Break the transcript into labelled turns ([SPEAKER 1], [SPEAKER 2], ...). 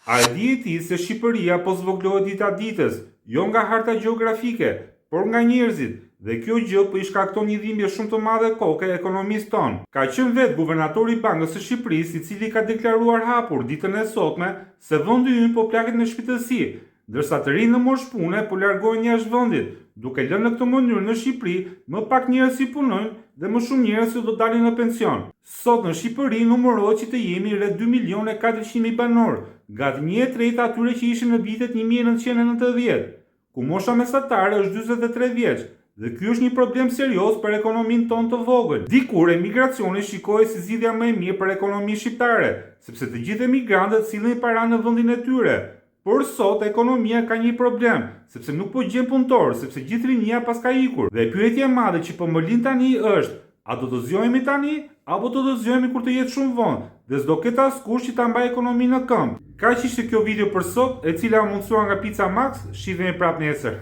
[SPEAKER 1] A e di ti se Shqipëria po zvoglohet dita ditës, jo nga harta gjeografike, por nga njerëzit, dhe kjo gjë po i shkakton një dhimbje shumë të madhe koke ekonomisë tonë. Ka qenë vetë guvernatori i Bankës së Shqipërisë, i cili ka deklaruar hapur ditën e sotme se vendi ynë po plaket me shpejtësi, ndërsa të rinj në moshë pune po largohen jashtë vendit, duke lënë në këtë mënyrë në Shqipëri më pak njerëz si punojnë dhe më shumë njerëz që do dalin në pension. Sot në Shqipëri numërohet që të jemi rreth 2.400.000 banor, gati 1/3 atyre që ishin në vitet 1990, ku mosha mesatare është 43 vjeç, dhe ky është një problem serioz për ekonominë tonë të vogël. Dikur emigracioni shikohej si zgjidhja më e mirë për ekonominë shqiptare, sepse të gjithë emigrantët sillnin para në vendin e tyre. Por sot ekonomia ka një problem, sepse nuk po gjen punëtor, sepse gjithë rinia pas ka ikur. Dhe pyetja e madhe që po më lind tani është, a do të zgjohemi tani, apo do të zgjohemi kur të jetë shumë vonë, dhe s'do ketë askush që ta mbajë ekonominë në këmbë. Kaq ishte kjo video për sot, e cila u mundësua nga Pizza Max, shihemi prapë nesër.